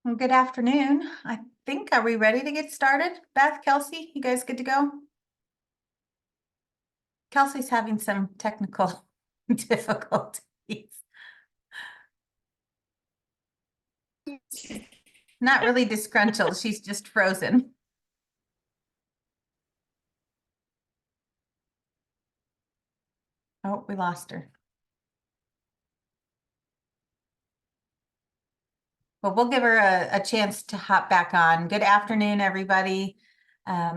Well, good afternoon. I think, are we ready to get started? Beth, Kelsey, you guys good to go? Kelsey's having some technical difficulties. Not really disgruntled, she's just frozen. Oh, we lost her. Well, we'll give her a chance to hop back on. Good afternoon, everybody.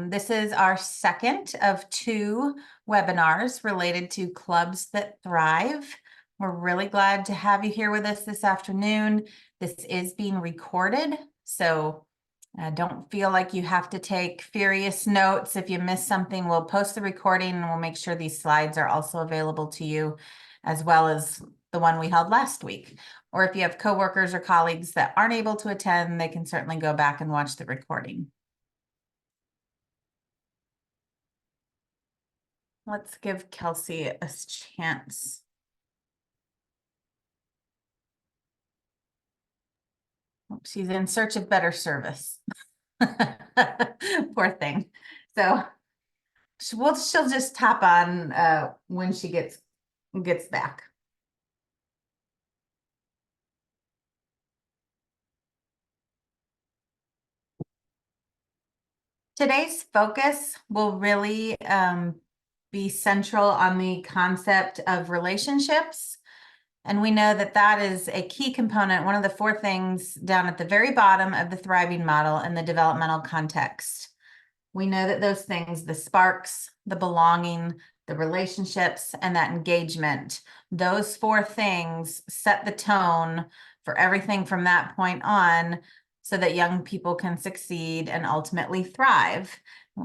This is our second of two webinars related to Clubs That Thrive. We're really glad to have you here with us this afternoon. This is being recorded, so don't feel like you have to take furious notes. If you miss something, we'll post the recording and we'll make sure these slides are also available to you, as well as the one we held last week. Or if you have coworkers or colleagues that aren't able to attend, they can certainly go back and watch the recording. Let's give Kelsey a chance. She's in search of better service. Poor thing. So she'll just tap on when she gets back. Today's focus will really be central on the concept of relationships. And we know that that is a key component, one of the four things down at the very bottom of the thriving model in the developmental context. We know that those things, the sparks, the belonging, the relationships, and that engagement, those four things set the tone for everything from that point on so that young people can succeed and ultimately thrive.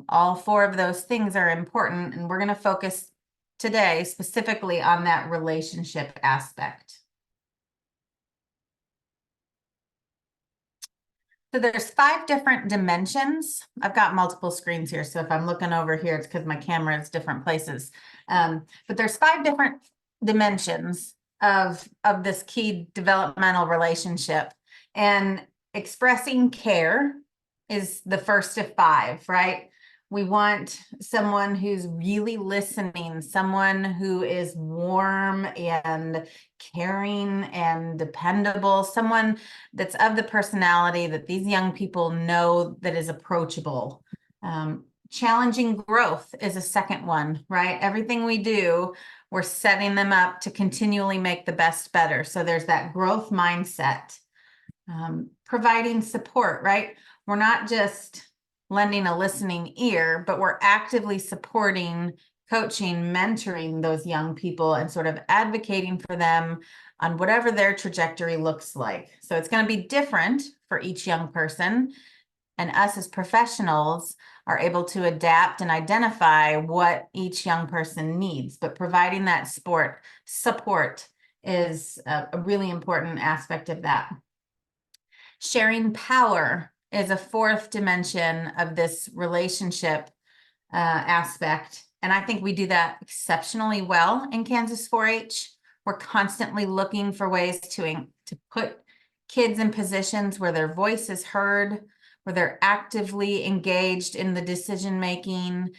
All four of those things are important, and we're going to focus today specifically on that relationship aspect. So there's 5 different dimensions. I've got multiple screens here, so if I'm looking over here, it's because my camera is different places. But there's 5 different dimensions of this key developmental relationship. And expressing care is the first of 5, right? We want someone who's really listening, someone who is warm and caring and dependable, someone that's of the personality that these young people know that is approachable. Challenging growth is a second one, right? Everything we do, we're setting them up to continually make the best better. So there's that growth mindset. Providing support, right? We're not just lending a listening ear, but we're actively supporting, coaching, mentoring those young people and sort of advocating for them on whatever their trajectory looks like. So it's going to be different for each young person, and us as professionals are able to adapt and identify what each young person needs, but providing that support is a really important aspect of that. Sharing power is a 4th dimension of this relationship aspect. And I think we do that exceptionally well in Kansas 4-H. We're constantly looking for ways to put kids in positions where their voice is heard, where they're actively engaged in the decision-making,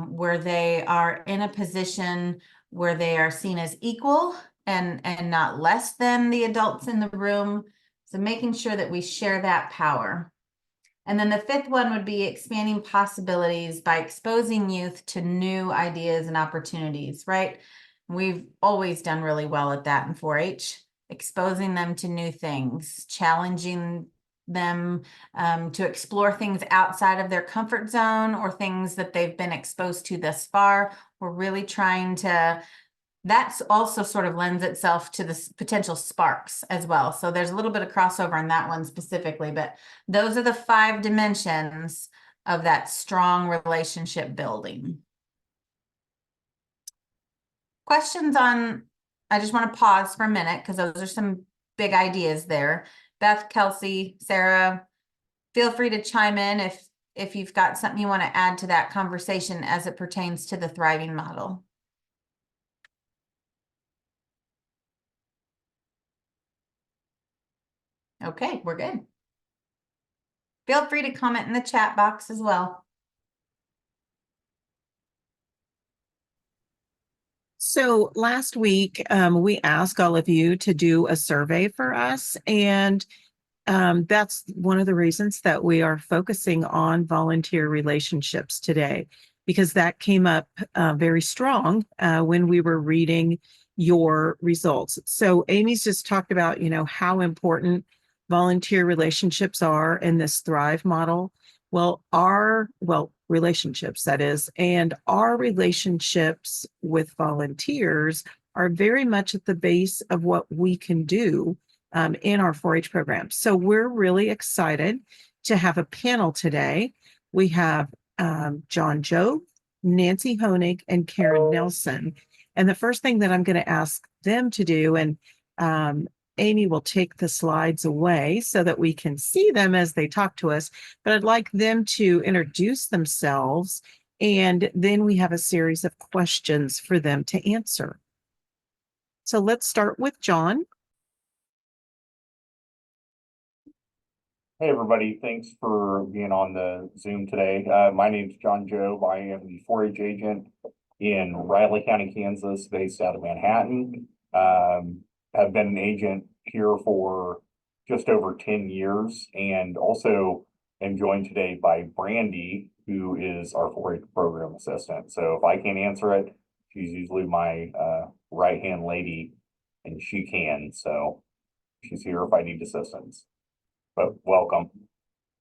where they are in a position where they are seen as equal and not less than the adults in the room. So making sure that we share that power. And then the 5th one would be expanding possibilities by exposing youth to new ideas and opportunities, right? We've always done really well at that in 4-H, exposing them to new things, challenging them to explore things outside of their comfort zone or things that they've been exposed to thus far. We're really trying to that's also sort of lends itself to the potential sparks as well. So there's a little bit of crossover on that one specifically, but those are the 5 dimensions of that strong relationship building. Questions on, I just want to pause for a minute because those are some big ideas there. Beth, Kelsey, Sarah, feel free to chime in if you've got something you want to add to that conversation as it pertains to the thriving model. Okay, we're good. feel free to comment in the chat box as well. So last week, we asked all of you to do a survey for us, and that's one of the reasons that we are focusing on volunteer relationships today, because that came up very strong when we were reading your results. So Amy's just talked about, how important volunteer relationships are in this Thrive model. Well, relationships, that is, and our relationships with volunteers are very much at the base of what we can do in our 4-H program. So we're really excited to have a panel today. We have John Jobe, Nancy Honig, and Karen Nelson. And the first thing that I'm going to ask them to do, and Amy will take the slides away so that we can see them as they talk to us, but I'd like them to introduce themselves, and then we have a series of questions for them to answer. So let's start with John. Hey, everybody. Thanks for being on the Zoom today. My name is John Jobe. I am the 4-H agent in Riley County, Kansas, based out of Manhattan. Have been an agent here for just over 10 years, and also am joined today by Brandy, who is our 4-H program assistant. So if I can't answer it, she's usually my right-hand lady, and she can. So she's here if I need assistance. But welcome.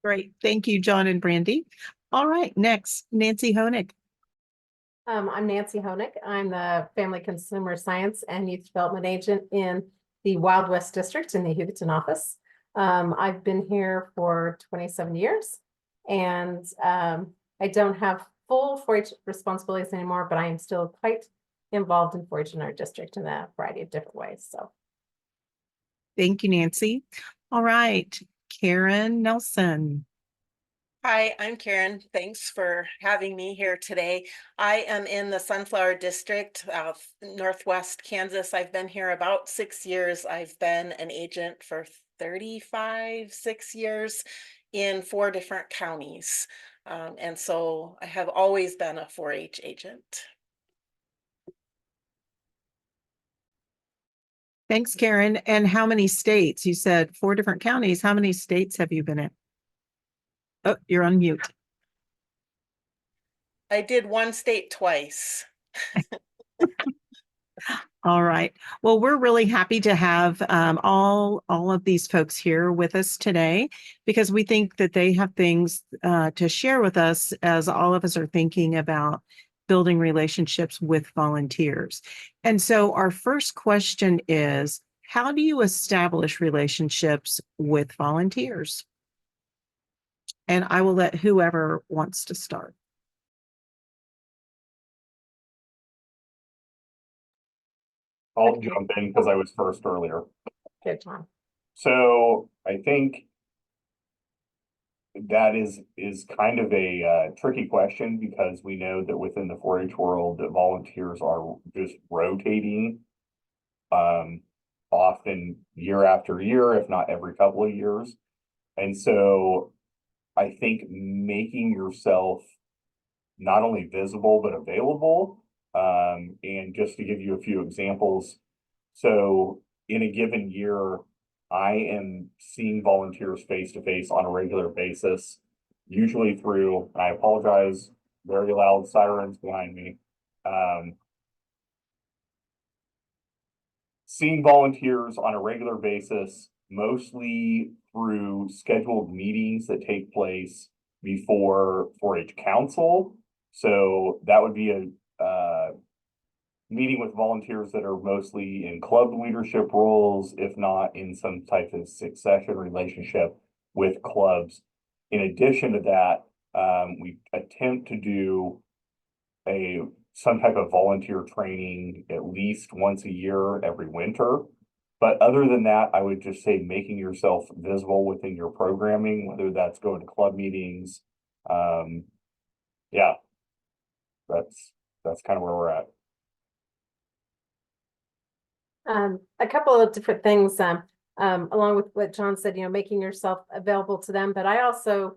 Great. Thank you, John and Brandy. All right, next, Nancy Honig. I'm Nancy Honig. I'm the Family Consumer Science and Youth Development Agent in the Wild West District in the Hugoton office. I've been here for 27 years, and I don't have full 4-H responsibilities anymore, but I am still quite involved in 4-H in our district in a variety of different ways. So, thank you, Nancy. All right, Karen Nelson. Hi, I'm Karen. Thanks for having me here today. I am in the Sunflower District of Northwest Kansas. I've been here about 6 years. I've been an agent for 6 years in 4 different counties. And so I have always been a 4-H agent. Thanks, Karen. And how many states? You said 4 different counties. How many states have you been in? Oh, you're on mute. I did one state twice. All right. Well, we're really happy to have all of these folks here with us today, because we think that they have things to share with us as all of us are thinking about building relationships with volunteers. And so our first question is, how do you establish relationships with volunteers? And I will let whoever wants to start. I'll jump in because I was first earlier. good, John. So I think that is kind of a tricky question, because we know that within the 4-H world that volunteers are just rotating often year after year, if not every couple of years. And so I think making yourself not only visible but available, and just to give you a few examples, so in a given year, I am seeing volunteers face to face on a regular basis, usually through, I apologize, very loud sirens behind me. Seeing volunteers on a regular basis, mostly through scheduled meetings that take place before 4-H council. So that would be a meeting with volunteers that are mostly in club leadership roles, if not in some type of succession relationship with clubs. In addition to that, we attempt to do some type of volunteer training at least once a year every winter. But other than that, I would just say making yourself visible within your programming, whether that's going to club meetings. Yeah, that's kind of where we're at. A couple of different things. along with what John said, making yourself available to them. But I also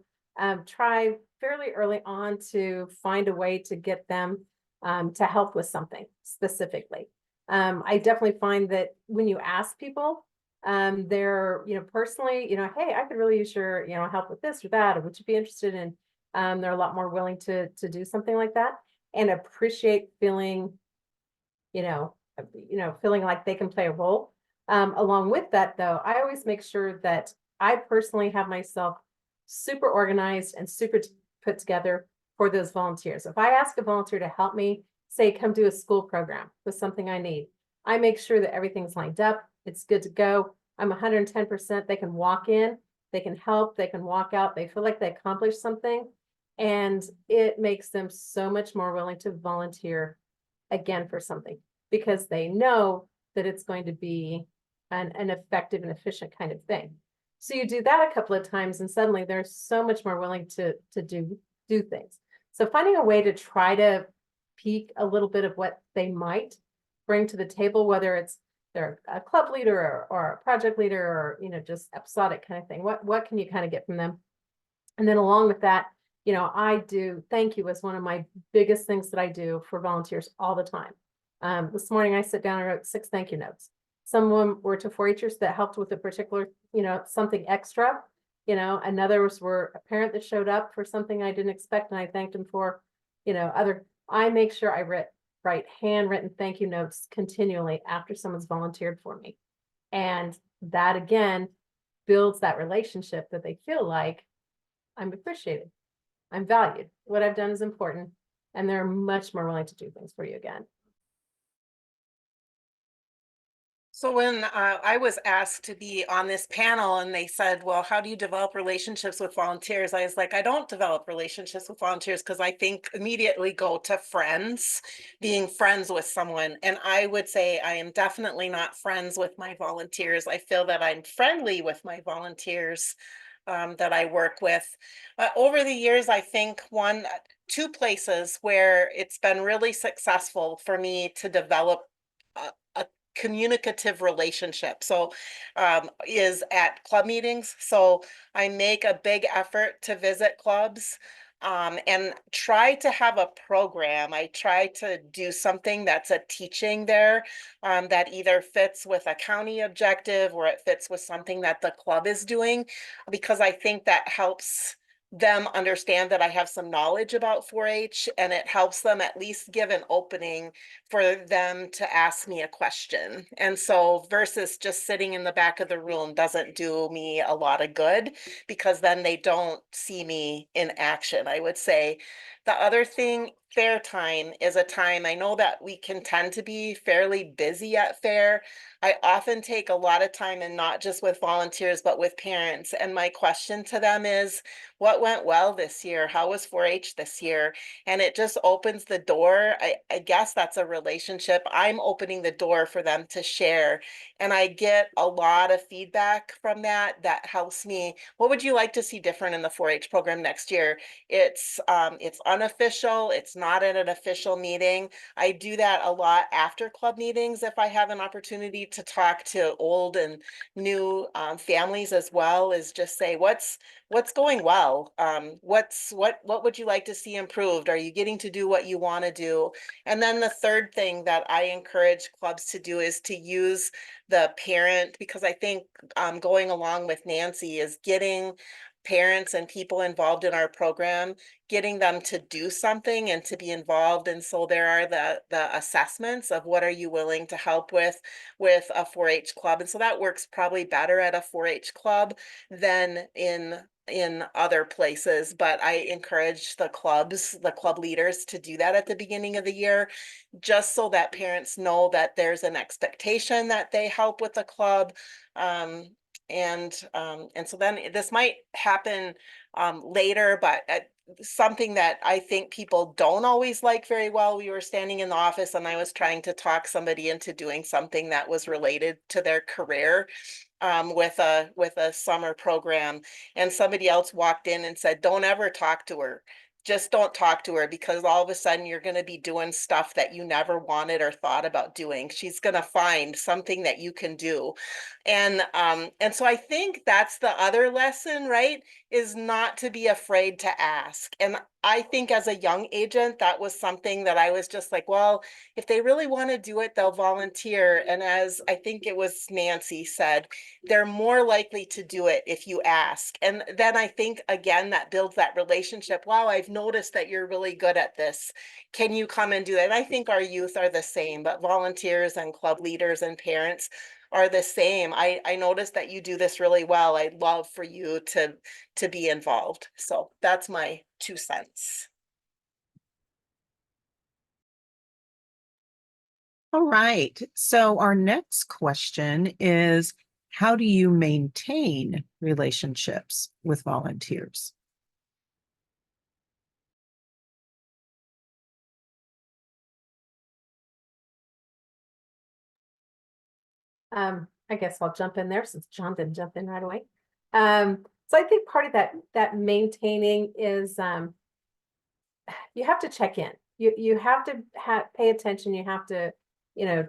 try fairly early on to find a way to get them to help with something specifically. I definitely find that when you ask people, they're, personally, hey, I could really use your, help with this or that, or would you be interested in, they're a lot more willing to do something like that and appreciate feeling, feeling like they can play a role. Along with that though, I always make sure that I personally have myself super organized and super put together for those volunteers. If I ask a volunteer to help me, say, come do a school program with something I need, I make sure that everything's lined up. It's good to go. I'm 110%. They can walk in, they can help, they can walk out. They feel like they accomplished something. And it makes them so much more willing to volunteer again for something because they know that it's going to be an effective and efficient kind of thing. So you do that a couple of times and suddenly they're so much more willing to do things. So finding a way to try to peek a little bit of what they might bring to the table, whether it's they're a club leader or a project leader or, just episodic kind of thing. What can you kind of get from them? And then along with that, I do thank you as one of my biggest things that I do for volunteers all the time. This morning I sat down and wrote 6 thank you notes. Some of them were to 4-Hers that helped with a particular, something extra, and others were a parent that showed up for something I didn't expect and I thanked them for, I make sure I write handwritten thank you notes continually after someone's volunteered for me. And that again builds that relationship that they feel like I'm appreciated, I'm valued, what I've done is important, and they're much more willing to do things for you again. So when I was asked to be on this panel and they said, well, how do you develop relationships with volunteers? I was like, I don't develop relationships with volunteers because I think immediately go to friends, being friends with someone. And I would say I am definitely not friends with my volunteers. I feel that I'm friendly with my volunteers that I work with. Over the years, I think 2 places where it's been really successful for me to develop a communicative relationship. So is at club meetings. So I make a big effort to visit clubs and try to have a program. I try to do something that's a teaching there that either fits with a county objective or it fits with something that the club is doing, because I think that helps them understand that I have some knowledge about 4-H and it helps them at least give an opening for them to ask me a question. And so versus just sitting in the back of the room doesn't do me a lot of good because then they don't see me in action, I would say. The other thing, fair time is a time, I know that we can tend to be fairly busy at fair. I often take a lot of time and not just with volunteers, but with parents. And my question to them is, what went well this year? How was 4-H this year? And it just opens the door. I guess that's a relationship. I'm opening the door for them to share. And I get a lot of feedback from that. That helps me. What would you like to see different in the 4-H program next year? It's unofficial. It's not at an official meeting. I do that a lot after club meetings if I have an opportunity to talk to old and new families as well, is just say, what's going well? What would you like to see improved? Are you getting to do what you want to do? And then the third thing that I encourage clubs to do is to use the parent, because I think going along with Nancy is getting parents and people involved in our program, getting them to do something and to be involved. And so there are the assessments of what are you willing to help with a 4-H club. And so that works probably better at a 4-H club than in other places. But I encourage the club leaders to do that at the beginning of the year, just so that parents know that there's an expectation that they help with the club. And so then this might happen later, but something that I think people don't always like very well. We were standing in the office and I was trying to talk somebody into doing something that was related to their career with a summer program, and somebody else walked in and said, don't ever talk to her. just don't talk to her, because all of a sudden you're going to be doing stuff that you never wanted or thought about doing. She's going to find something that you can do. And so I think that's the other lesson, right? Is not to be afraid to ask. And I think as a young agent, that was something that I was just like, well, if they really want to do it, they'll volunteer. And as I think it was Nancy said, they're more likely to do it if you ask. And then I think, again, that builds that relationship. Wow, I've noticed that you're really good at this. Can you come and do that? And I think our youth are the same, but volunteers and club leaders and parents are the same. I noticed that you do this really well. I'd love for you to be involved. So that's my 2 cents. All right. So our next question is, how do you maintain relationships with volunteers? I guess I'll jump in there since John didn't jump in right away. So I think part of that maintaining is you have to check in. You have to pay attention. You have to,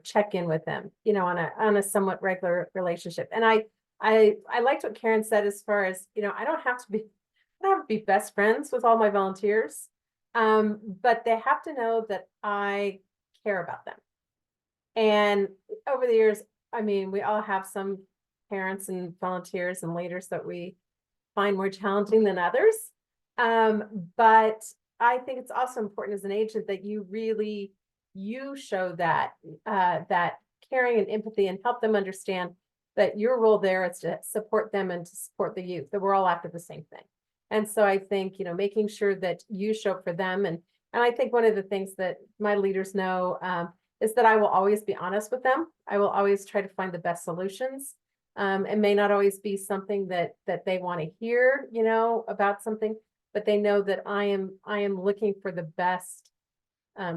check in with them, on a somewhat regular relationship. And I liked what Karen said as far as, I don't have to be best friends with all my volunteers. But they have to know that I care about them. And over the years, I mean, we all have some parents and volunteers and leaders that we find more challenging than others. But I think it's also important as an agent that you show that that caring and empathy and help them understand that your role there is to support them and to support the youth, that we're all after the same thing. And so I think, making sure that you show up for them. And I think one of the things that my leaders know is that I will always be honest with them. I will always try to find the best solutions. It may not always be something that they want to hear, about something, but they know that I am looking for the best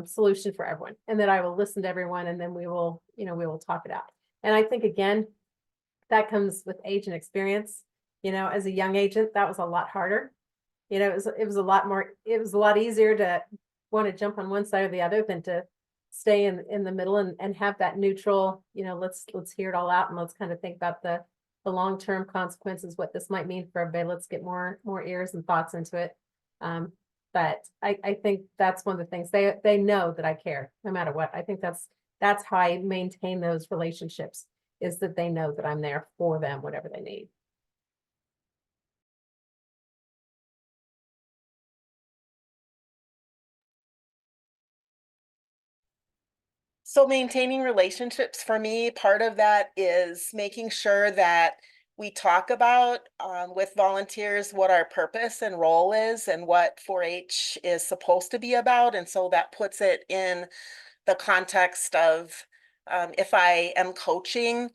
solution for everyone, and that I will listen to everyone, and then we will talk it out. And I think, again, that comes with age and experience. As a young agent, that was a lot harder. It was a lot easier to want to jump on one side or the other than to stay in the middle and have that neutral, let's hear it all out, and let's kind of think about the long-term consequences, what this might mean for everybody. Let's get more ears and thoughts into it. But I think that's one of the things they know that I care no matter what. I think that's how I maintain those relationships, is that they know that I'm there for them, whatever they need. So maintaining relationships for me, part of that is making sure that we talk about with volunteers what our purpose and role is and what 4-H is supposed to be about. And so that puts it in the context of if I am coaching,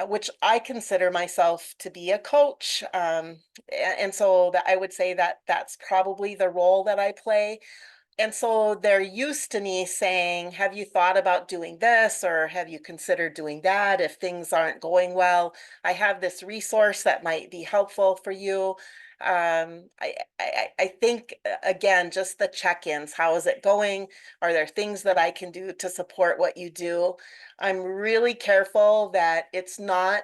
which I consider myself to be a coach. And so that I would say that that's probably the role that I play. And so they're used to me saying, have you thought about doing this, or have you considered doing that? If things aren't going well, I have this resource that might be helpful for you. I think, again, just the check-ins, how is it going? Are there things that I can do to support what you do? I'm really careful that it's not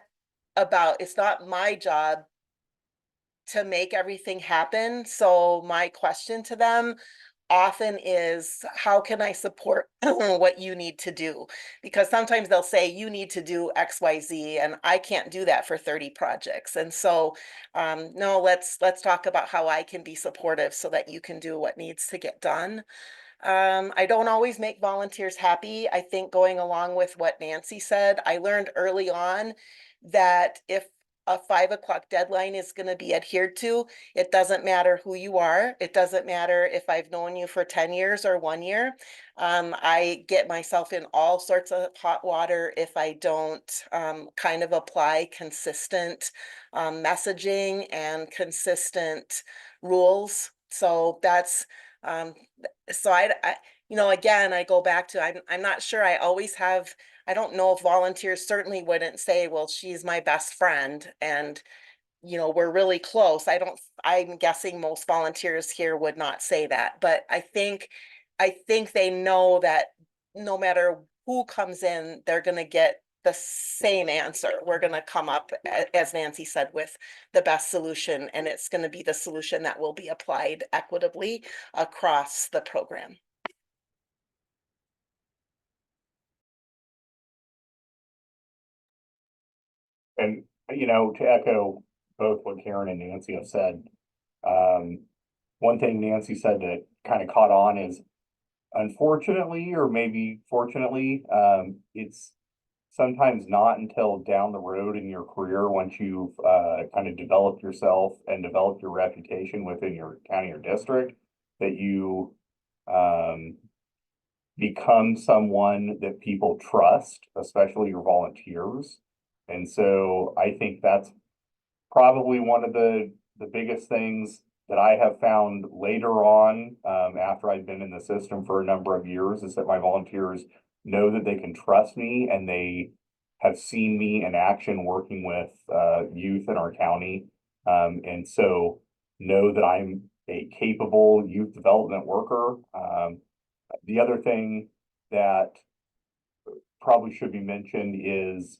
my job to make everything happen. So my question to them often is, how can I support what you need to do? Because sometimes they'll say, you need to do XYZ, and I can't do that for 30 projects. And so, no, let's talk about how I can be supportive so that you can do what needs to get done. I don't always make volunteers happy. I think, going along with what Nancy said, I learned early on that if a 5 o'clock deadline is going to be adhered to, it doesn't matter who you are. It doesn't matter if I've known you for 10 years or 1 year. I get myself in all sorts of hot water if I don't kind of apply consistent messaging and consistent rules. So that's so again, I go back to, I'm not sure I always have. I don't know if volunteers certainly wouldn't say, well, she's my best friend. And we're really close. I'm guessing most volunteers here would not say that, but I think they know that no matter who comes in, they're gonna get the same answer. We're gonna come up, as Nancy said, with the best solution, and it's gonna be the solution that will be applied equitably across the program. And, to echo both what Karen and Nancy have said, one thing Nancy said that kind of caught on is, unfortunately, or maybe fortunately, it's sometimes not until down the road in your career, once you've kind of developed yourself and developed your reputation within your county or district, that you become someone that people trust, especially your volunteers. And so I think that's probably one of the biggest things that I have found later on, after I've been in the system for a number of years, is that my volunteers know that they can trust me, and they have seen me in action working with youth in our county. And so know that I'm a capable youth development worker. The other thing that probably should be mentioned is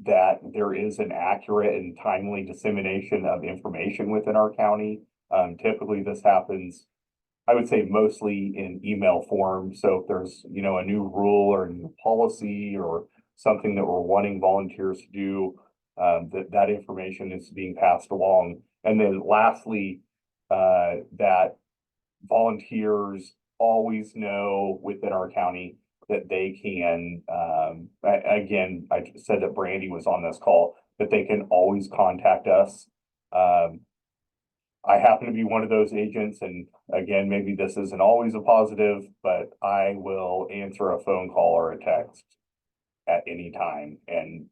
that there is an accurate and timely dissemination of information within our county. Typically this happens, I would say, mostly in email form. So if there's, a new rule or a new policy or something that we're wanting volunteers to do, that information is being passed along. And then lastly, that volunteers always know within our county that they can, again, I said that Brandy was on this call, that they can always contact us. I happen to be one of those agents, and again, maybe this isn't always a positive, but I will answer a phone call or a text at any time. And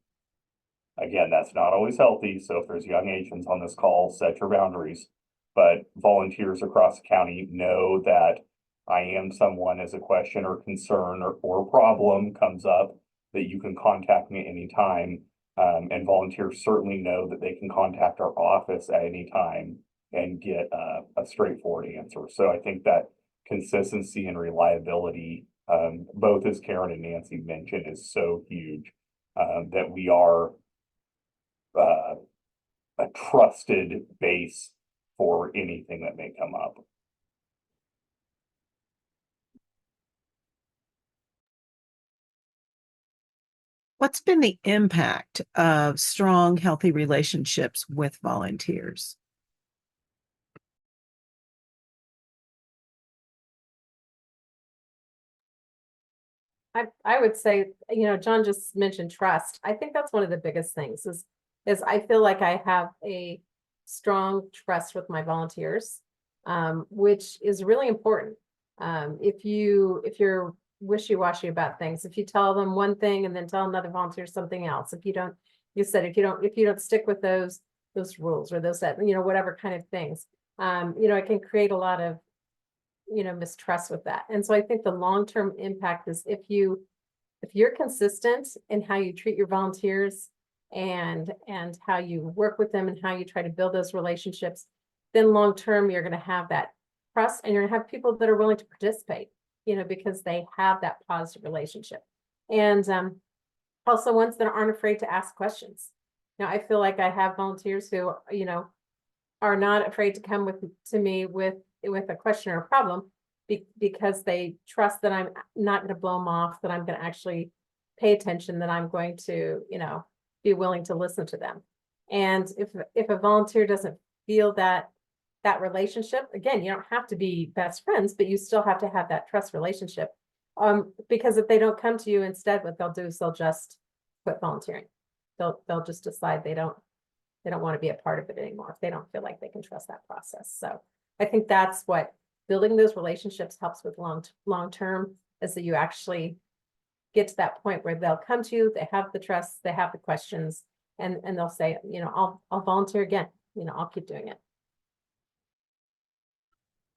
again, that's not always healthy. So if there's young agents on this call, set your boundaries. But volunteers across the county know that I am someone, as a question or concern or problem comes up, that you can contact me at any time. And volunteers certainly know that they can contact our office at any time and get a straightforward answer. So I think that consistency and reliability, both as Karen and Nancy mentioned, is so huge, that we are a trusted base for anything that may come up. What's been the impact of strong, healthy relationships with volunteers? I would say, John just mentioned trust. I think that's one of the biggest things is I feel like I have a strong trust with my volunteers, which is really important. If you're wishy-washy about things, if you tell them one thing and then tell another volunteer something else, if you don't stick with those rules or those that, whatever kind of things, it can create a lot of mistrust with that. And so I think the long-term impact is if you're consistent in how you treat your volunteers and how you work with them and how you try to build those relationships, then long-term you're going to have that trust, and you're going to have people that are willing to participate, because they have that positive relationship. And also ones that aren't afraid to ask questions. Now, I feel like I have volunteers who, are not afraid to come to me with a question or a problem, because they trust that I'm not going to blow them off, that I'm going to actually pay attention, that I'm going to, be willing to listen to them. And if a volunteer doesn't feel that relationship, again, you don't have to be best friends, but you still have to have that trust relationship. Because if they don't come to you, instead, what they'll do is they'll just quit volunteering. They'll just decide they don't want to be a part of it anymore if they don't feel like they can trust that process. So I think that's what building those relationships helps with long term, is that you actually get to that point where they'll come to you, they have the trust, they have the questions, and they'll say, I'll volunteer again, I'll keep doing it.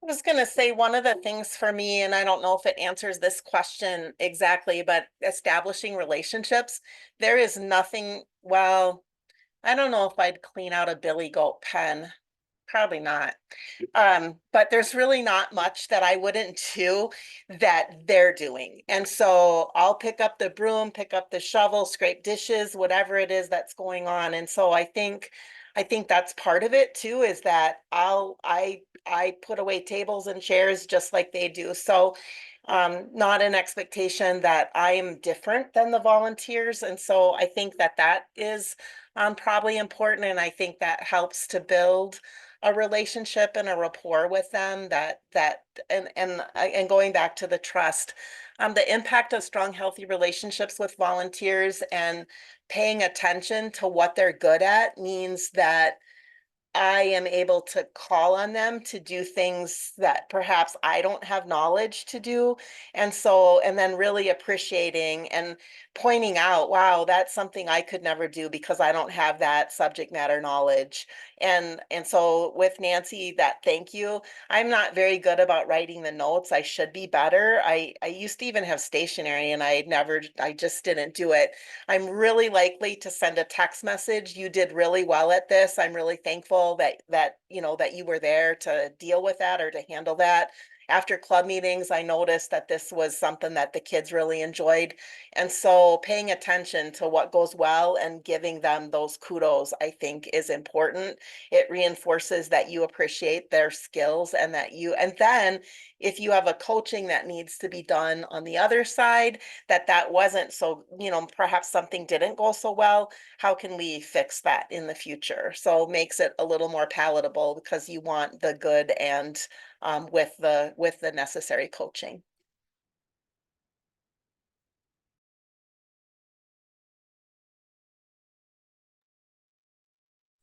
I was going to say, one of the things for me, and I don't know if it answers this question exactly, but establishing relationships, there is nothing, well, I don't know if I'd clean out a billy goat pen. Probably not. But there's really not much that I wouldn't do that they're doing. And so I'll pick up the broom, pick up the shovel, scrape dishes, whatever it is that's going on. And so I think that's part of it too, is that I put away tables and chairs just like they do. So not an expectation that I am different than the volunteers. And so I think that that is probably important. And I think that helps to build a relationship and a rapport with them and going back to the trust, the impact of strong, healthy relationships with volunteers and paying attention to what they're good at means that I am able to call on them to do things that perhaps I don't have knowledge to do. And so, and then really appreciating and pointing out, wow, that's something I could never do because I don't have that subject matter knowledge. And so with Nancy, that thank you. I'm not very good about writing the notes. I should be better. I used to even have stationery and I just didn't do it. I'm really likely to send a text message. You did really well at this. I'm really thankful that that you were there to deal with that or to handle that. After club meetings, I noticed that this was something that the kids really enjoyed. And so paying attention to what goes well and giving them those kudos, I think is important. It reinforces that you appreciate their skills and and then if you have a coaching that needs to be done on the other side, that wasn't so, perhaps something didn't go so well. How can we fix that in the future? So it makes it a little more palatable because you want the good and with the necessary coaching.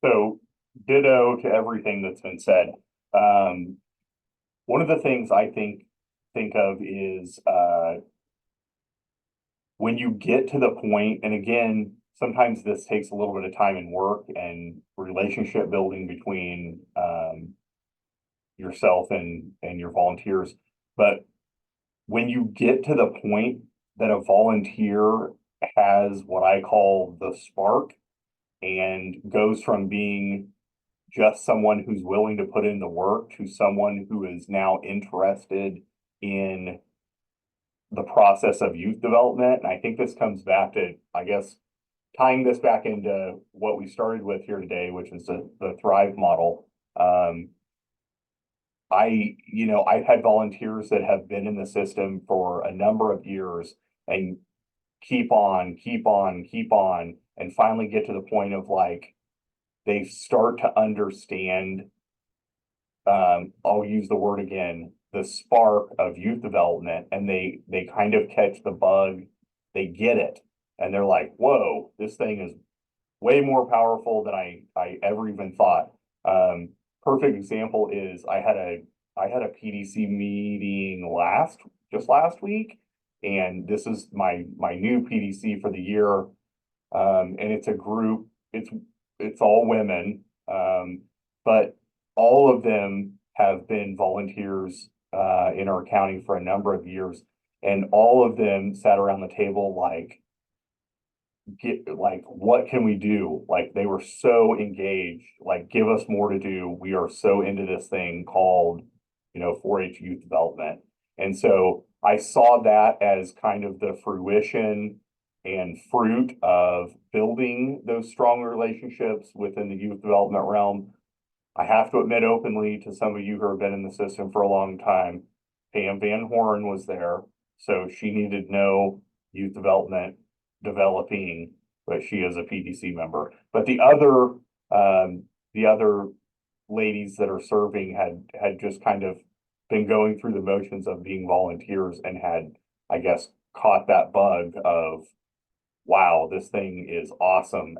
So ditto to everything that's been said. One of the things I think of is when you get to the point, and again, sometimes this takes a little bit of time and work and relationship building between yourself and your volunteers. But when you get to the point that a volunteer has what I call the spark and goes from being just someone who's willing to put in the work to someone who is now interested in the process of youth development. And I think this comes back to, I guess, tying this back into what we started with here today, which is the Thrive model. I've had volunteers that have been in the system for a number of years and keep on, and finally get to the point of like, they start to understand, I'll use the word again, the spark of youth development, and they kind of catch the bug, they get it, and they're like, whoa, this thing is way more powerful than I ever even thought. Perfect example is I had a PDC meeting just last week, and this is my new PDC for the year. And it's a group, it's all women, but all of them have been volunteers in our county for a number of years, and all of them sat around the table what can we do? Like, they were so engaged, like, give us more to do. We are so into this thing called 4-H youth development. And so I saw that as kind of the fruition and fruit of building those strong relationships within the youth development realm. I have to admit openly to some of you who have been in the system for a long time, Pam Van Horn was there, so she needed no youth development developing, but she is a PDC member. But the other ladies that are serving had just kind of been going through the motions of being volunteers and had, I guess, caught that bug of, wow, this thing is awesome.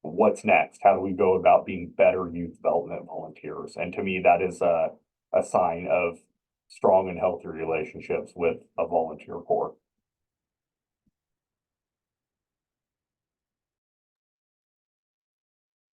What's next? How do we go about being better youth development volunteers? And to me, that is a sign of strong and healthy relationships with a volunteer corps.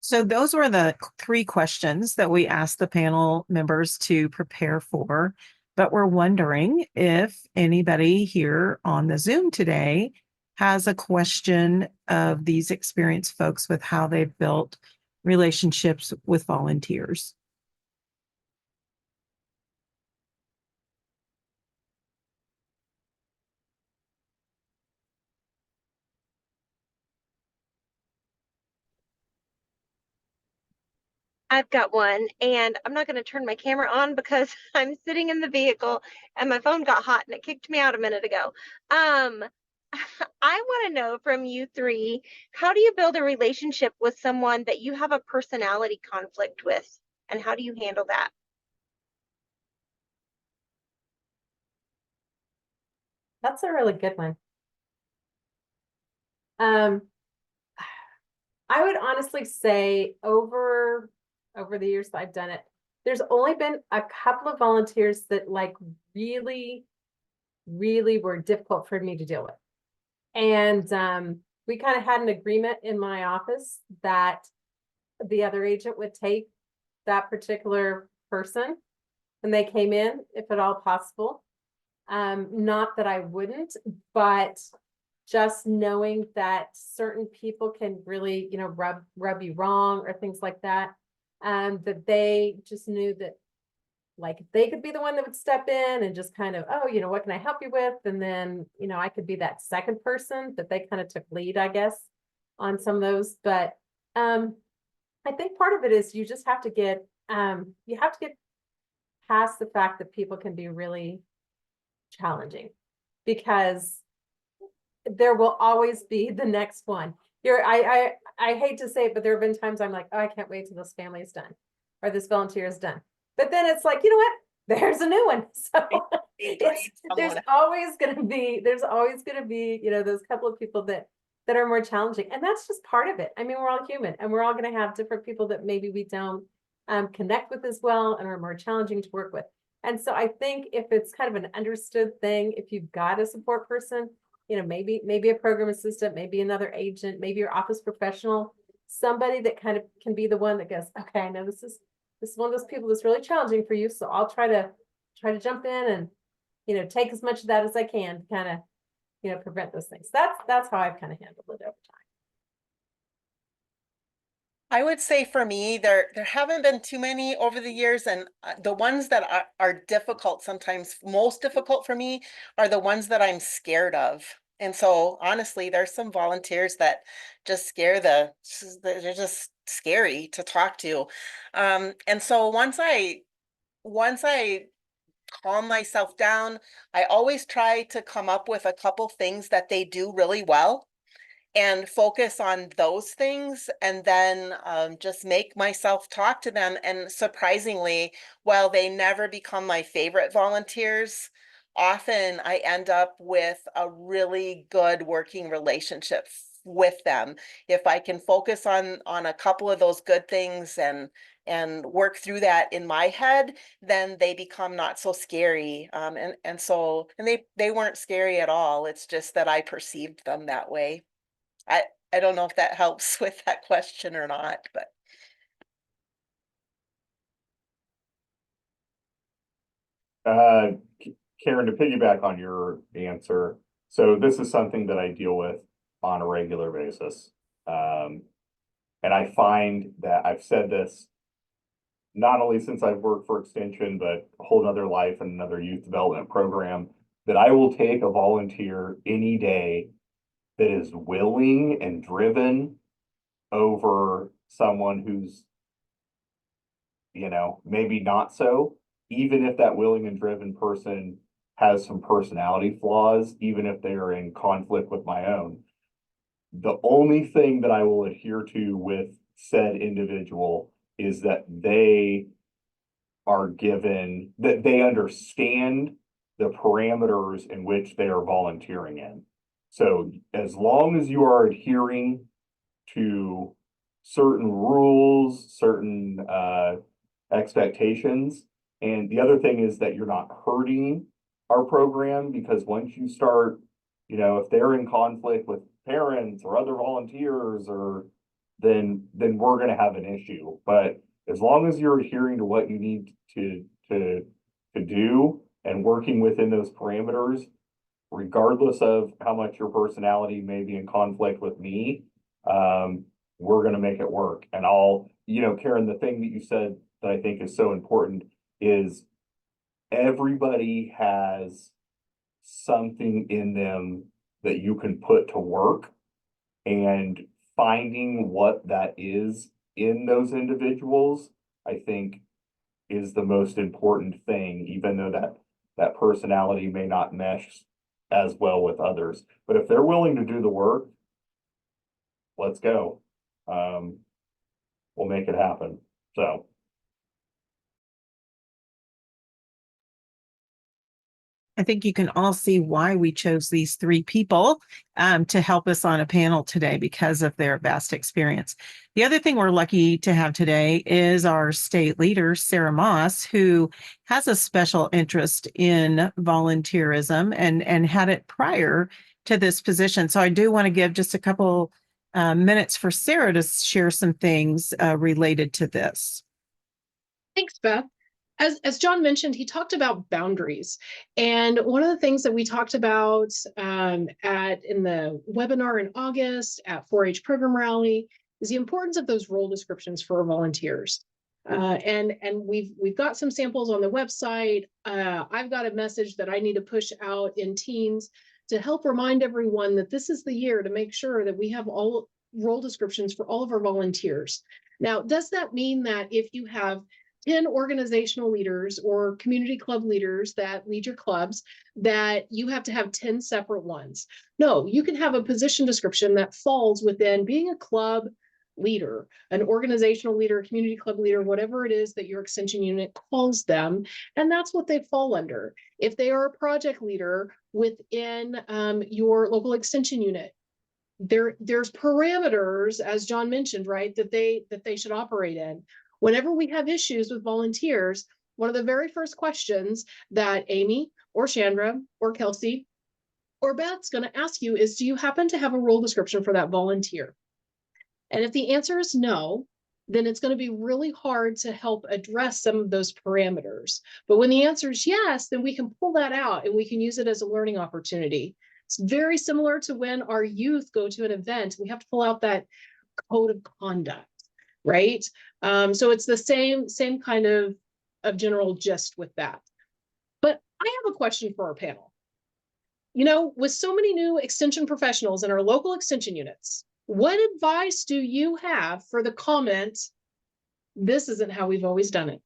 So those were the 3 questions that we asked the panel members to prepare for, but we're wondering if anybody here on the Zoom today has a question of these experienced folks with how they've built relationships with volunteers. I've got one, and I'm not going to turn my camera on because I'm sitting in the vehicle and my phone got hot and it kicked me out a minute ago. I want to know from you three, how do you build a relationship with someone that you have a personality conflict with, and how do you handle that? That's a really good one. I would honestly say over the years that I've done it, there's only been a couple of volunteers that like really were difficult for me to deal with. And we kind of had an agreement in my office that the other agent would take that particular person when they came in, if at all possible. Not that I wouldn't, but just knowing that certain people can really, rub you wrong or things like that. That they just knew that like they could be the one that would step in and just kind of, oh, what can I help you with? And then, I could be that second person that they kind of took lead, I guess, on some of those. But I think part of it is you just have to get past the fact that people can be really challenging, because there will always be the next one. I hate to say it, but there have been times I'm like, oh, I can't wait till this family is done or this volunteer is done. But then it's like, you know what? There's a new one. So there's always gonna be those couple of people that are more challenging. And that's just part of it. I mean, we're all human and we're all gonna have different people that maybe we don't connect with as well and are more challenging to work with. And so I think if it's kind of an understood thing, if you've got a support person, maybe a program assistant, maybe another agent, maybe your office professional, somebody that kind of can be the one that goes, okay, I know this is one of those people that's really challenging for you. So I'll try to jump in and, take as much of that as I can to kind of, prevent those things. That's how I've kind of handled it over time. I would say for me, there haven't been too many over the years, and the ones that are difficult, sometimes most difficult for me, are the ones that I'm scared of. And so honestly, there's some volunteers that just they're just scary to talk to. And so once I calm myself down, I always try to come up with a couple things that they do really well and focus on those things, and then just make myself talk to them. And surprisingly, while they never become my favorite volunteers, often I end up with a really good working relationship with them. If I can focus on a couple of those good things and work through that in my head, then they become not so scary. And they weren't scary at all. It's just that I perceived them that way. I don't know if that helps with that question or not, but. Karen, to piggyback on your answer, so this is something that I deal with on a regular basis. And I find that I've said this not only since I've worked for Extension, but a whole nother life and another youth development program, that I will take a volunteer any day that is willing and driven over someone who's, maybe not so, even if that willing and driven person has some personality flaws, even if they are in conflict with my own. The only thing that I will adhere to with said individual is that they understand the parameters in which they are volunteering in. So as long as you are adhering to certain rules, certain expectations, and the other thing is that you're not hurting our program, because once you start, if they're in conflict with parents or other volunteers, or then we're going to have an issue. But as long as you're adhering to what you need to do and working within those parameters, regardless of how much your personality may be in conflict with me, we're gonna make it work. And Karen, the thing that you said that I think is so important is everybody has something in them that you can put to work, and finding what that is in those individuals, I think, is the most important thing, even though that personality may not mesh as well with others. But if they're willing to do the work, let's go. We'll make it happen. So. I think you can all see why we chose these three people to help us on a panel today because of their vast experience. The other thing we're lucky to have today is our state leader, Sarah Moss, who has a special interest in volunteerism and had it prior to this position. So I do want to give just a couple minutes for Sarah to share some things related to this. Thanks, Beth. As John mentioned, he talked about boundaries. And one of the things that we talked about in the webinar in August at 4-H program rally is the importance of those role descriptions for volunteers. And we've got some samples on the website. I've got a message that I need to push out in Teams to help remind everyone that this is the year to make sure that we have all role descriptions for all of our volunteers. Now, does that mean that if you have 10 organizational leaders or community club leaders that lead your clubs, that you have to have 10 separate ones? No, you can have a position description that falls within being a club leader, an organizational leader, community club leader, whatever it is that your extension unit calls them. And that's what they fall under. If they are a project leader within your local extension unit, there's parameters, as John mentioned, right, that they should operate in. Whenever we have issues with volunteers, one of the very first questions that Amy or Chandra or Kelsey or Beth's going to ask you is, do you happen to have a role description for that volunteer? And if the answer is no, then it's going to be really hard to help address some of those parameters. But when the answer is yes, then we can pull that out and we can use it as a learning opportunity. It's very similar to when our youth go to an event, we have to pull out that code of conduct, right? So it's the same kind of general gist with that. But I have a question for our panel. With so many new extension professionals in our local extension units, what advice do you have for the comment, this isn't how we've always done it?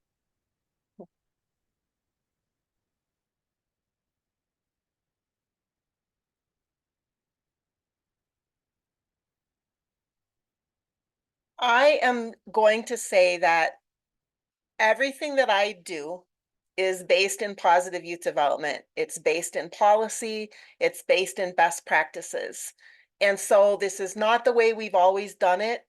I am going to say that everything that I do is based in positive youth development. It's based in policy. It's based in best practices. And so this is not the way we've always done it.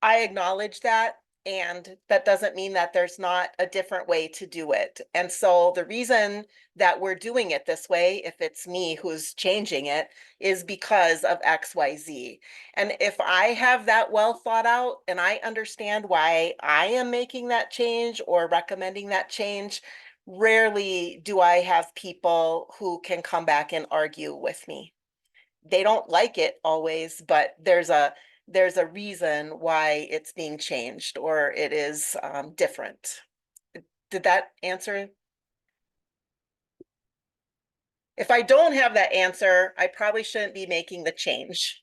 I acknowledge that. And that doesn't mean that there's not a different way to do it. And so the reason that we're doing it this way, if it's me who's changing it, is because of XYZ. And if I have that well thought out and I understand why I am making that change or recommending that change, rarely do I have people who can come back and argue with me. They don't like it always, but there's a reason why it's being changed or it is different. Did that answer? If I don't have that answer, I probably shouldn't be making the change.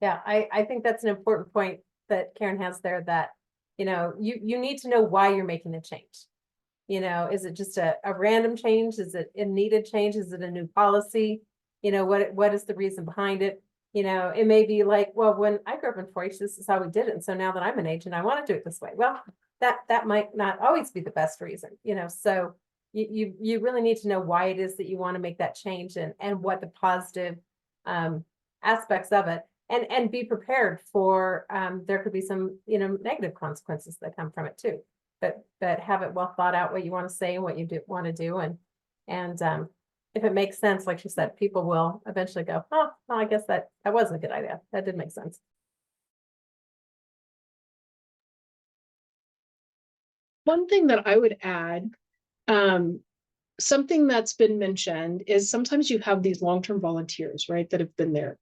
Yeah, I think that's an important point that Karen has there, that, you need to know why you're making the change. Is it just a random change? Is it a needed change? Is it a new policy? What is the reason behind it? It may be like, well, when I grew up in 4-H, this is how we did it. And so now that I'm an agent, I want to do it this way. Well, that might not always be the best reason, so you really need to know why it is that you want to make that change and what the positive aspects of it, and be prepared for there could be some, negative consequences that come from it too. But have it well thought out what you want to say and what you want to do. And if it makes sense, like she said, people will eventually go, oh, well, I guess that wasn't a good idea. That did make sense. One thing that I would add, something that's been mentioned is sometimes you have these long-term volunteers, right, that have been there.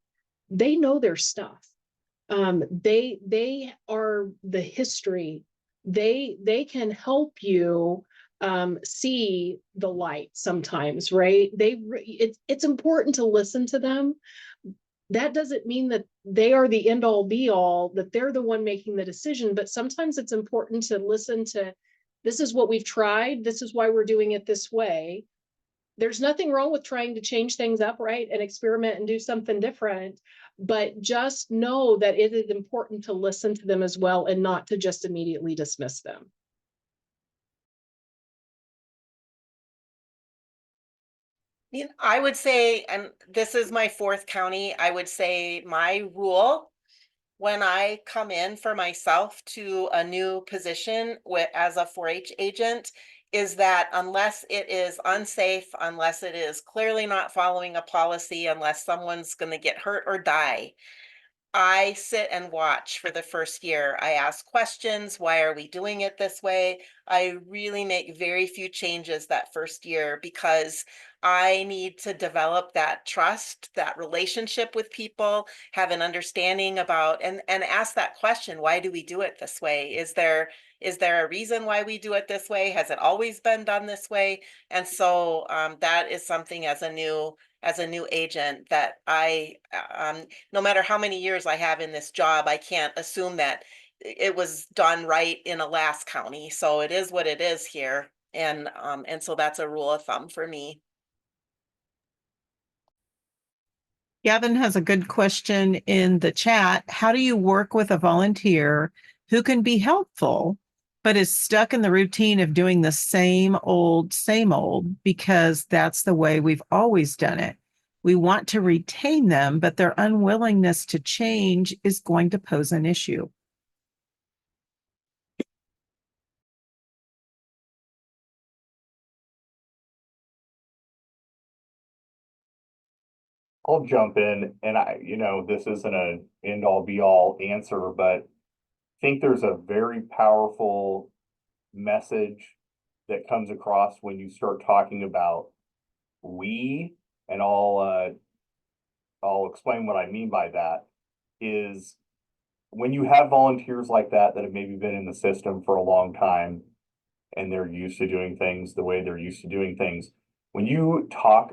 They know their stuff. They are the history. They can help you see the light sometimes, right? It's important to listen to them. That doesn't mean that they are the end all be all, that they're the one making the decision, but sometimes it's important to listen to, this is what we've tried, this is why we're doing it this way. There's nothing wrong with trying to change things up, right? And experiment and do something different. But just know that it is important to listen to them as well and not to just immediately dismiss them. I would say, and this is my fourth county, I would say my rule when I come in for myself to a new position as a 4-H agent is that unless it is unsafe, unless it is clearly not following a policy, unless someone's going to get hurt or die, I sit and watch for the first year. I ask questions. Why are we doing it this way? I really make very few changes that first year because I need to develop that trust, that relationship with people, have an understanding about and ask that question, why do we do it this way? Is there a reason why we do it this way? Has it always been done this way? And so that is something as a new agent that no matter how many years I have in this job, I can't assume that it was done right in a last county. So it is what it is here. And so that's a rule of thumb for me. Gavin has a good question in the chat. How do you work with a volunteer who can be helpful, but is stuck in the routine of doing the same old, because that's the way we've always done it? We want to retain them, but their unwillingness to change is going to pose an issue. I'll jump in and this isn't a end all be all answer, but I think there's a very powerful message that comes across when you start talking about we, and I'll explain what I mean by that is when you have volunteers like that that have maybe been in the system for a long time and they're used to doing things the way they're used to doing things. When you talk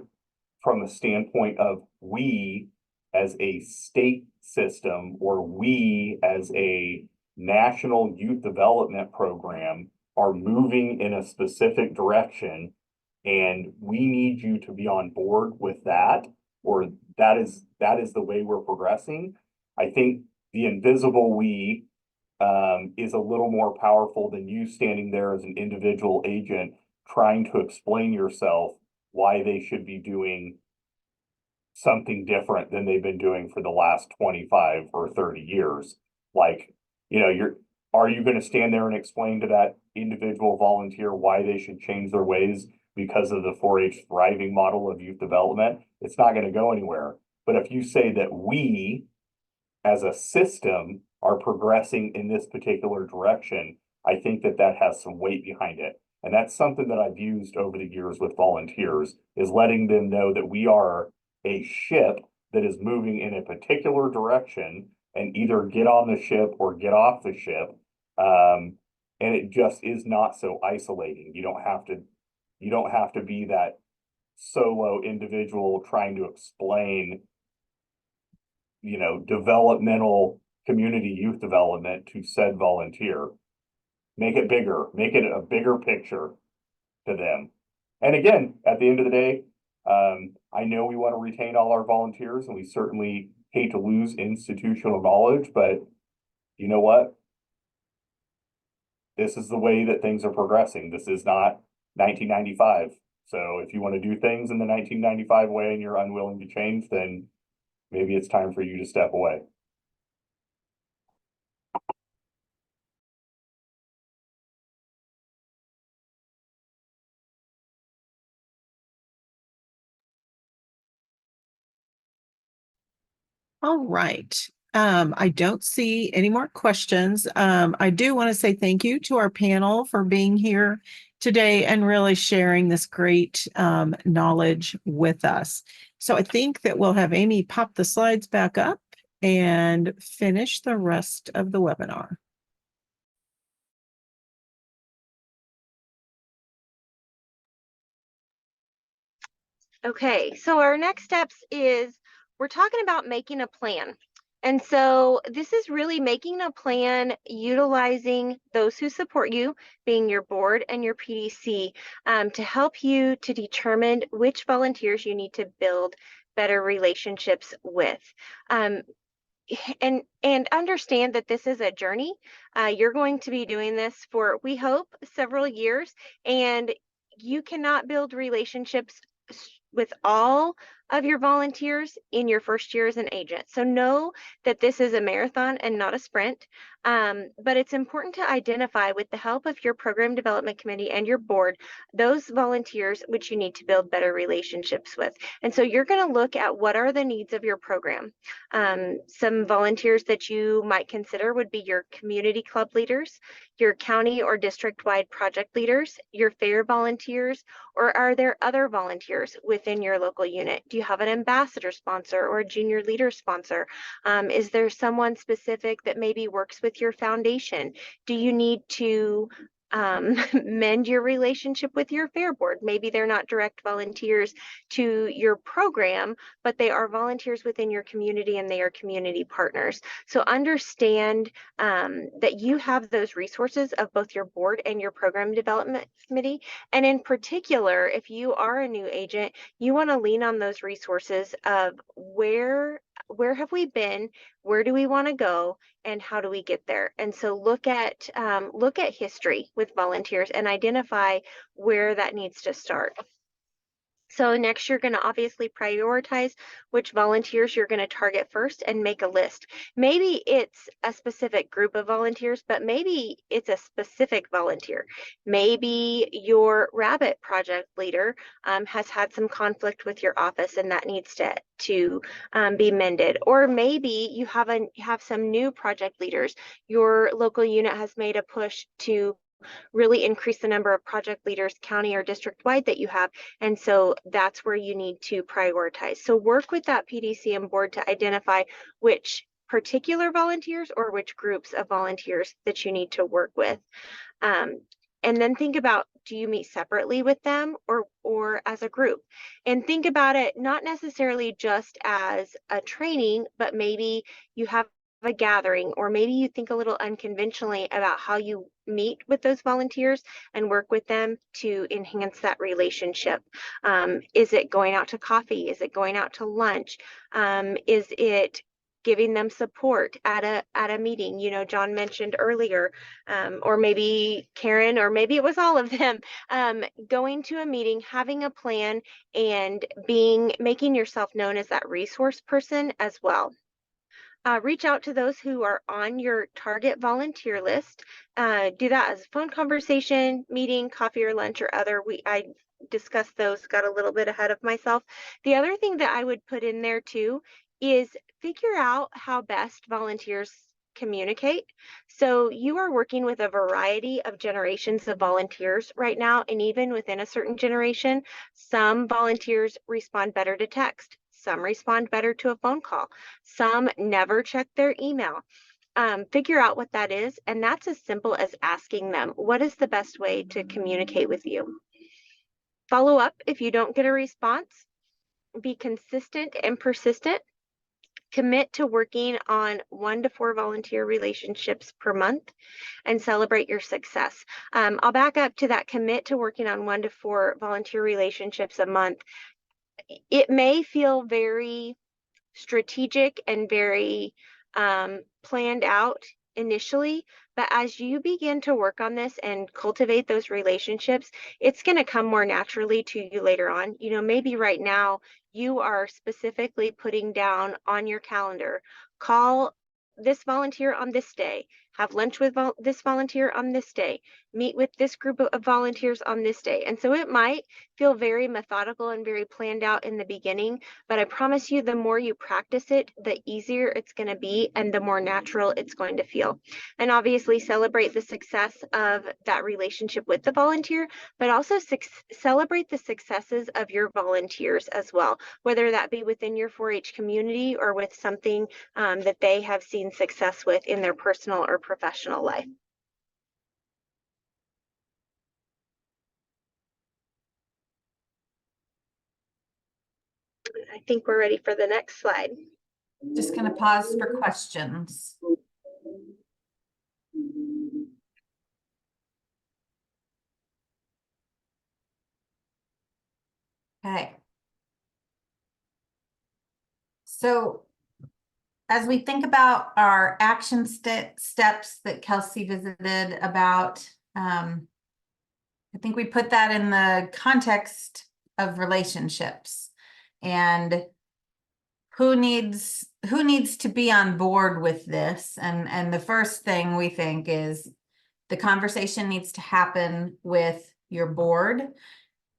from the standpoint of we as a state system or we as a national youth development program are moving in a specific direction and we need you to be on board with that, or that is the way we're progressing. I think the invisible we is a little more powerful than you standing there as an individual agent trying to explain yourself why they should be doing something different than they've been doing for the last 25 or 30 years. Like, are you going to stand there and explain to that individual volunteer why they should change their ways because of the 4-H thriving model of youth development? It's not going to go anywhere. But if you say that we as a system are progressing in this particular direction, I think that has some weight behind it. And that's something that I've used over the years with volunteers, is letting them know that we are a ship that is moving in a particular direction and either get on the ship or get off the ship. And it just is not so isolating. You don't have to be that solo individual trying to explain developmental community youth development to said volunteer. Make it bigger, make it a bigger picture to them. And again, at the end of the day, I know we want to retain all our volunteers and we certainly hate to lose institutional knowledge, but you know what? This is the way that things are progressing. This is not 1995. So if you want to do things in the 1995 way and you're unwilling to change, then maybe it's time for you to step away. All right. I don't see any more questions. I do want to say thank you to our panel for being here today and really sharing this great knowledge with us. So I think that we'll have Amy pop the slides back up and finish the rest of the webinar. Okay, so our next steps is we're talking about making a plan. And so this is really making a plan utilizing those who support you, being your board and your PDC, to help you to determine which volunteers you need to build better relationships with. And understand that this is a journey. You're going to be doing this for, we hope, several years, and you cannot build relationships with all of your volunteers in your first year as an agent. So know that this is a marathon and not a sprint. But it's important to identify, with the help of your program development committee and your board, those volunteers which you need to build better relationships with. And so you're going to look at what are the needs of your program. Some volunteers that you might consider would be your community club leaders, your county or district-wide project leaders, your fair volunteers, or are there other volunteers within your local unit? Do you have an ambassador sponsor or a junior leader sponsor? Is there someone specific that maybe works with your foundation? Do you need to mend your relationship with your fair board? Maybe they're not direct volunteers to your program, but they are volunteers within your community and they are community partners. So understand that you have those resources of both your board and your program development committee. And in particular, if you are a new agent, you want to lean on those resources of where have we been, where do we want to go, and how do we get there? And so look at history with volunteers and identify where that needs to start. So next, you're going to obviously prioritize which volunteers you're going to target first and make a list. Maybe it's a specific group of volunteers, but maybe it's a specific volunteer. Maybe your rabbit project leader has had some conflict with your office and that needs to be mended. Or maybe you have some new project leaders. Your local unit has made a push to really increase the number of project leaders county or district wide that you have. And so that's where you need to prioritize. So work with that PDC and board to identify which particular volunteers or which groups of volunteers that you need to work with. And then think about, do you meet separately with them or as a group? And think about it not necessarily just as a training, but maybe you have a gathering, or maybe you think a little unconventionally about how you meet with those volunteers and work with them to enhance that relationship. Is it going out to coffee? Is it going out to lunch? Is it giving them support at a meeting? You know, John mentioned earlier, or maybe Karen, or maybe it was all of them, going to a meeting, having a plan, and making yourself known as that resource person as well. Reach out to those who are on your target volunteer list. Do that as a phone conversation, meeting, coffee or lunch or other. I discussed those, got a little bit ahead of myself. The other thing that I would put in there too is figure out how best volunteers communicate. So you are working with a variety of generations of volunteers right now, and even within a certain generation, some volunteers respond better to text. Some respond better to a phone call. Some never check their email. Figure out what that is. And that's as simple as asking them, what is the best way to communicate with you? Follow up if you don't get a response. Be consistent and persistent. Commit to working on 1 to 4 volunteer relationships per month and celebrate your success. I'll back up to that. Commit to working on 1 to 4 volunteer relationships a month. It may feel very strategic and very planned out initially, but as you begin to work on this and cultivate those relationships, it's going to come more naturally to you later on. You know, maybe right now you are specifically putting down on your calendar, call this volunteer on this day, have lunch with this volunteer on this day, meet with this group of volunteers on this day. And so it might feel very methodical and very planned out in the beginning, but I promise you, the more you practice it, the easier it's going to be and the more natural it's going to feel. And obviously celebrate the success of that relationship with the volunteer, but also celebrate the successes of your volunteers as well, whether that be within your 4-H community or with something that they have seen success with in their personal or professional life. I think we're ready for the next slide. Just gonna pause for questions. Okay. So as we think about our action steps that Kelsey visited about, I think we put that in the context of relationships and who needs to be on board with this. And the first thing we think is the conversation needs to happen with your board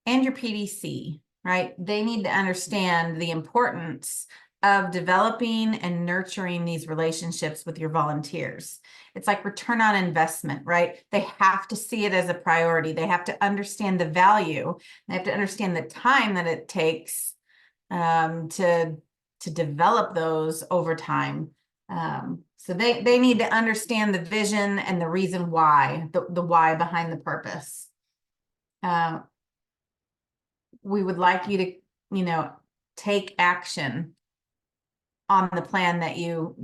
and your PDC, right? They need to understand the importance of developing and nurturing these relationships with your volunteers. It's like return on investment, right? They have to see it as a priority. They have to understand the value. They have to understand the time that it takes to develop those over time. So they need to understand the vision and the reason why, the why behind the purpose. We would like you to, take action on the plan that you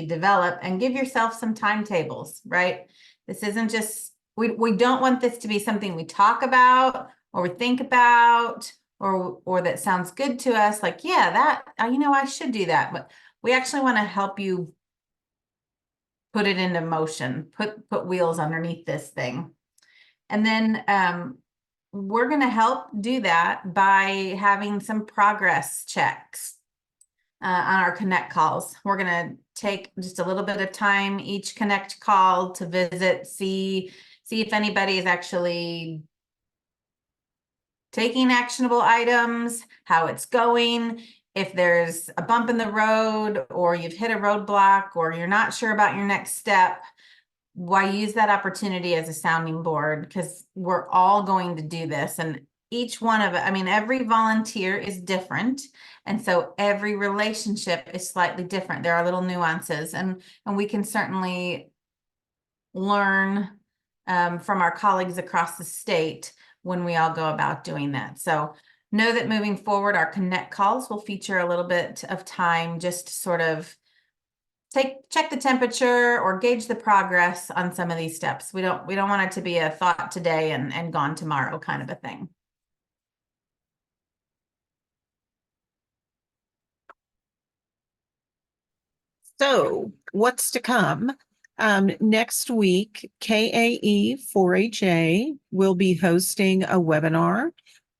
develop and give yourself some timetables, right? This isn't just, we don't want this to be something we talk about or we think about or that sounds good to us. Like, yeah, that, I should do that. But we actually want to help you put it into motion, put wheels underneath this thing. And then we're going to help do that by having some progress checks on our Connect calls. We're going to take just a little bit of time each Connect call to visit, see if anybody is actually taking actionable items, how it's going, if there's a bump in the road or you've hit a roadblock or you're not sure about your next step. Why use that opportunity as a sounding board? Because we're all going to do this, and each one of it, every volunteer is different. And so every relationship is slightly different. There are little nuances, and we can certainly learn from our colleagues across the state when we all go about doing that. So know that moving forward, our Connect calls will feature a little bit of time just to sort of check the temperature or gauge the progress on some of these steps. We don't want it to be a thought today and gone tomorrow kind of a thing. So what's to come? Next week, KAE 4HA will be hosting a webinar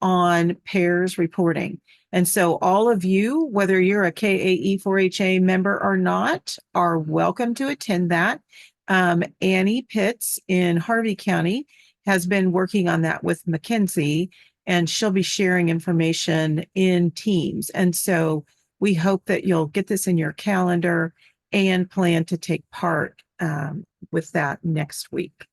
on pairs reporting. And so all of you, whether you're a KAE 4HA member or not, are welcome to attend that. Annie Pitts in Harvey County has been working on that with Mackenzie, and she'll be sharing information in Teams. And so we hope that you'll get this in your calendar and plan to take part with that next week.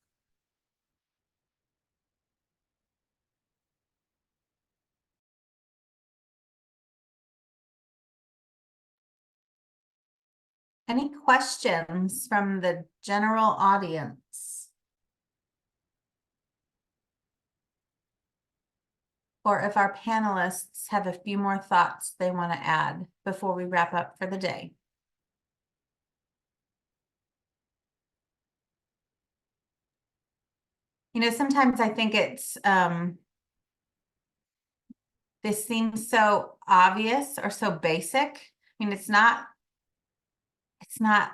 Any questions from the general audience? Or if our panelists have a few more thoughts they want to add before we wrap up for the day. Sometimes I think it's, this seems so obvious or so basic. It's not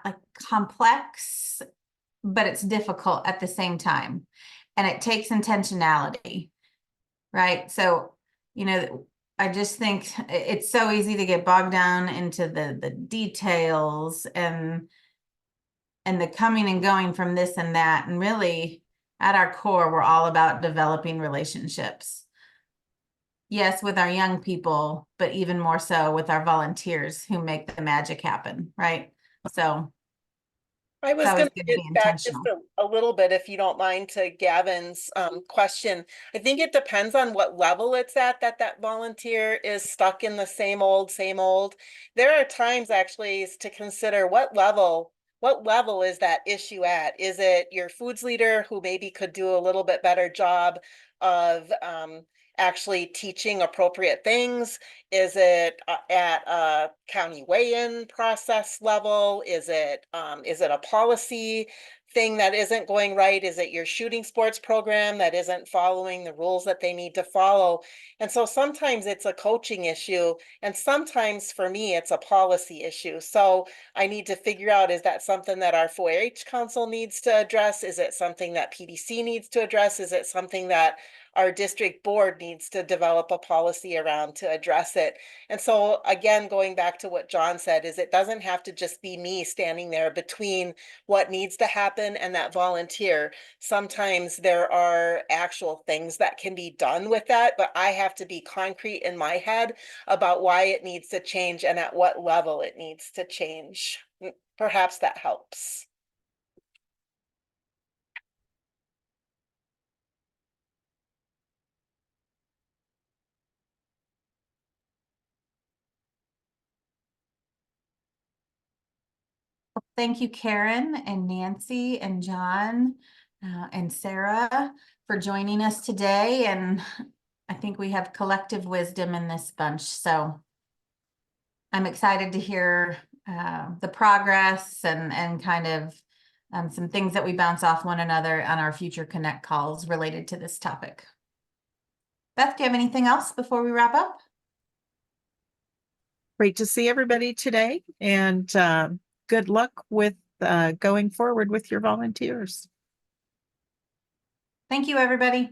like complex, but it's difficult at the same time. And it takes intentionality, right? So, I just think it's so easy to get bogged down into the details and the coming and going from this and that. And really, at our core, we're all about developing relationships. Yes, with our young people, but even more so with our volunteers who make the magic happen, right? So I was always gonna good to get be back just intentional. a little bit, if you don't mind, to Gavin's question. I think it depends on what level it's at that that volunteer is stuck in the same old, same old. There are times actually is to consider what level is that issue at? Is it your foods leader who maybe could do a little bit better job of actually teaching appropriate things? Is it at a county weigh-in process level? Is it a policy thing that isn't going right? Is it your shooting sports program that isn't following the rules that they need to follow? And so sometimes it's a coaching issue, and sometimes for me, it's a policy issue. So I need to figure out, is that something that our 4-H council needs to address? Is it something that PDC needs to address? Is it something that our district board needs to develop a policy around to address it? And so again, going back to what John said, is it doesn't have to just be me standing there between what needs to happen and that volunteer. Sometimes there are actual things that can be done with that, but I have to be concrete in my head about why it needs to change and at what level it needs to change. Perhaps that helps. Thank you, Karen and Nancy and John and Sarah for joining us today. And I think we have collective wisdom in this bunch. So I'm excited to hear the progress and kind of some things that we bounce off one another on our future Connect calls related to this topic. Beth, do you have anything else before we wrap up? Great to see everybody today, and good luck with going forward with your volunteers. Thank you, everybody.